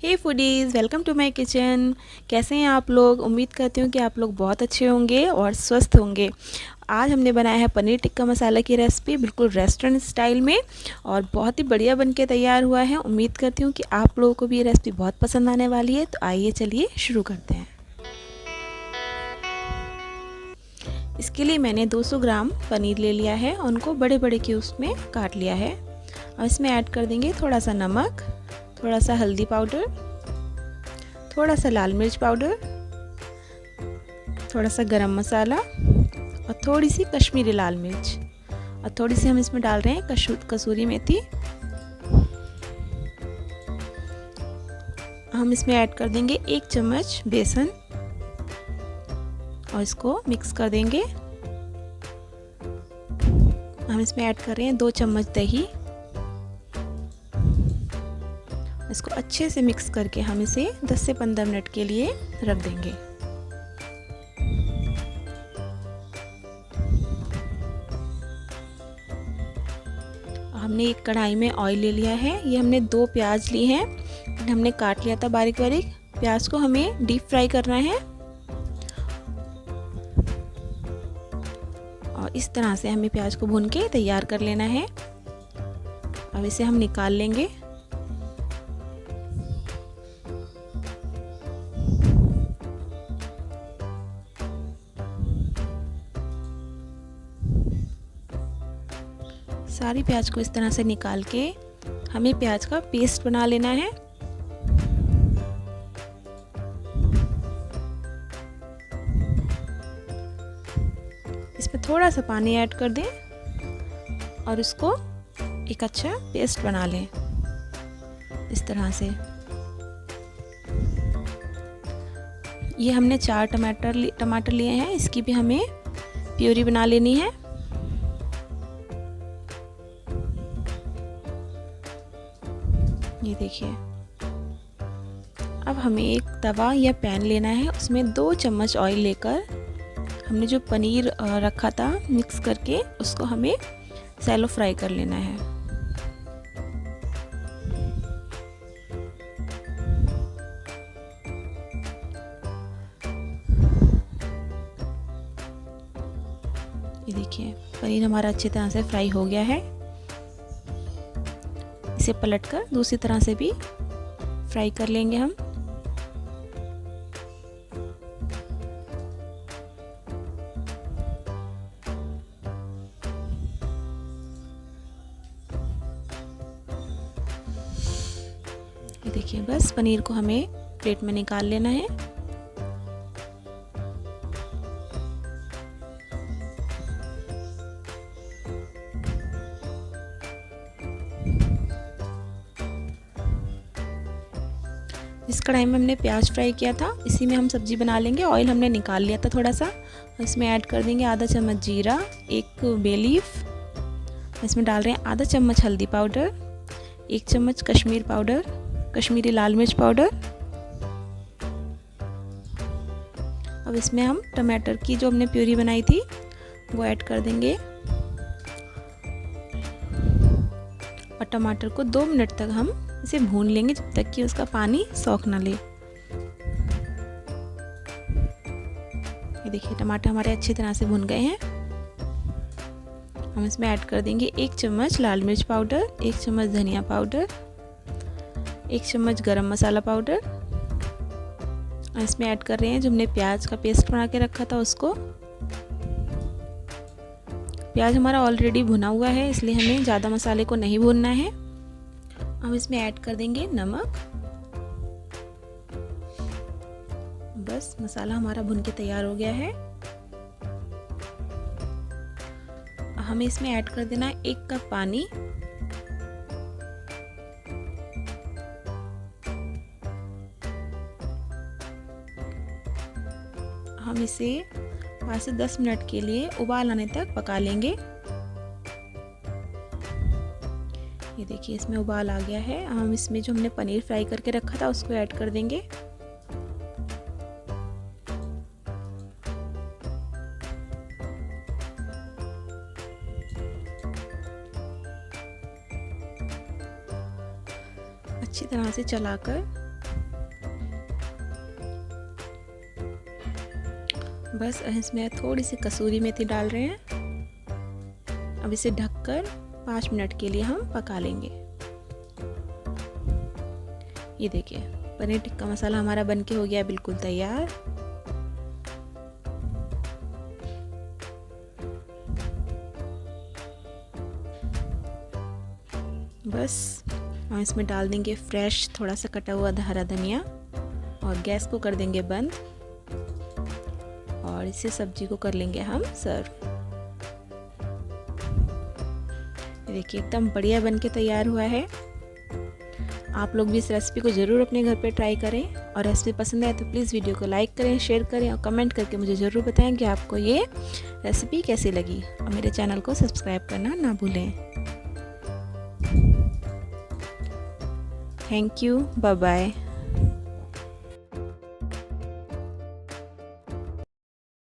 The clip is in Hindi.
Hey foodies, welcome to my kitchen. कैसे हैं आप लोग? उम्मीद करती हूँ कि आप लोग बहुत अच्छे होंगे और स्वस्थ होंगे। आज हमने बनाया है पनीर टिक्का मसाला की रेसिपी, बिल्कुल रेस्टोरेंट स्टाइल में, और बहुत ही बढ़िया बनके तैयार हुआ है। उम्मीद करती हूँ कि आप लोगों को भी ये रेसिपी बहुत पसंद आने वाली है। तो आइए चलिए शुरू करते हैं। इसके लिए मैंने 200 ग्राम पनीर ले लिया है, उनको बड़े बड़े क्यूब्स में काट लिया है। अब इसमें ऐड कर देंगे थोड़ा सा नमक, थोड़ा सा हल्दी पाउडर, थोड़ा सा लाल मिर्च पाउडर, थोड़ा सा गरम मसाला और थोड़ी सी कश्मीरी लाल मिर्च, और थोड़ी सी हम इसमें डाल रहे हैं कसूरी मेथी। हम इसमें ऐड कर देंगे 1 चम्मच बेसन और इसको मिक्स कर देंगे। हम इसमें ऐड कर रहे हैं 2 चम्मच दही। इसको अच्छे से मिक्स करके हम इसे 10 से 15 मिनट के लिए रख देंगे। हमने एक कढ़ाई में ऑयल ले लिया है। ये हमने 2 प्याज लिए हैं, हमने काट लिया था बारीक बारीक। प्याज को हमें डीप फ्राई करना है और इस तरह से हमें प्याज को भून के तैयार कर लेना है। अब इसे हम निकाल लेंगे। सारी प्याज को इस तरह से निकाल के हमें प्याज का पेस्ट बना लेना है। इसमें थोड़ा सा पानी ऐड कर दें और इसको एक अच्छा पेस्ट बना लें इस तरह से। ये हमने 4 टमाटर लिए हैं, इसकी भी हमें प्यूरी बना लेनी है। ये देखिए। अब हमें एक तवा या पैन लेना है, उसमें 2 चम्मच ऑयल लेकर हमने जो पनीर रखा था मिक्स करके उसको हमें सैलो फ्राई कर लेना है। ये देखिए, पनीर हमारा अच्छी तरह से फ्राई हो गया है। इसे पलटकर दूसरी तरह से भी फ्राई कर लेंगे हम। ये देखिए, बस पनीर को हमें प्लेट में निकाल लेना है। इस कढ़ाई में हमने प्याज फ्राई किया था, इसी में हम सब्जी बना लेंगे। ऑयल हमने निकाल लिया था थोड़ा सा। इसमें ऐड कर देंगे आधा चम्मच जीरा, 1 बे लीफ। इसमें डाल रहे हैं आधा चम्मच हल्दी पाउडर, 1 चम्मच कश्मीरी लाल मिर्च पाउडर। अब इसमें हम टमाटर की जो हमने प्यूरी बनाई थी वो ऐड कर देंगे और टमाटर को 2 मिनट तक हम इसे भून लेंगे, जब तक कि उसका पानी सोख ना ले। ये देखिए, टमाटर हमारे अच्छी तरह से भुन गए हैं। हम इसमें ऐड कर देंगे 1 चम्मच लाल मिर्च पाउडर, 1 चम्मच धनिया पाउडर, 1 चम्मच गरम मसाला पाउडर। और इसमें ऐड कर रहे हैं जो हमने प्याज का पेस्ट बना के रखा था उसको। प्याज हमारा ऑलरेडी भुना हुआ है, इसलिए हमें ज़्यादा मसाले को नहीं भूनना है। हम इसमें ऐड कर देंगे नमक। बस मसाला हमारा भुन के तैयार हो गया है। हमें इसमें ऐड कर देना है 1 कप पानी। हम इसे 5 से 10 मिनट के लिए उबाल आने तक पका लेंगे। ये देखिए, इसमें उबाल आ गया है। हम इसमें जो हमने पनीर फ्राई करके रखा था उसको ऐड कर देंगे। अच्छी तरह से चलाकर बस इसमें थोड़ी सी कसूरी मेथी डाल रहे हैं। अब इसे ढककर 5 मिनट के लिए हम पका लेंगे। ये देखिए पनीर टिक्का मसाला हमारा बनके हो गया बिल्कुल तैयार। बस हम इसमें डाल देंगे फ्रेश थोड़ा सा कटा हुआ हरा धनिया और गैस को कर देंगे बंद और इसे सब्जी को कर लेंगे हम सर्व। देखिए एकदम बढ़िया बनके तैयार हुआ है। आप लोग भी इस रेसिपी को ज़रूर अपने घर पे ट्राई करें और रेसिपी पसंद आए तो प्लीज़ वीडियो को लाइक करें, शेयर करें और कमेंट करके मुझे ज़रूर बताएं कि आपको ये रेसिपी कैसी लगी और मेरे चैनल को सब्सक्राइब करना ना भूलें। Thank you, bye bye.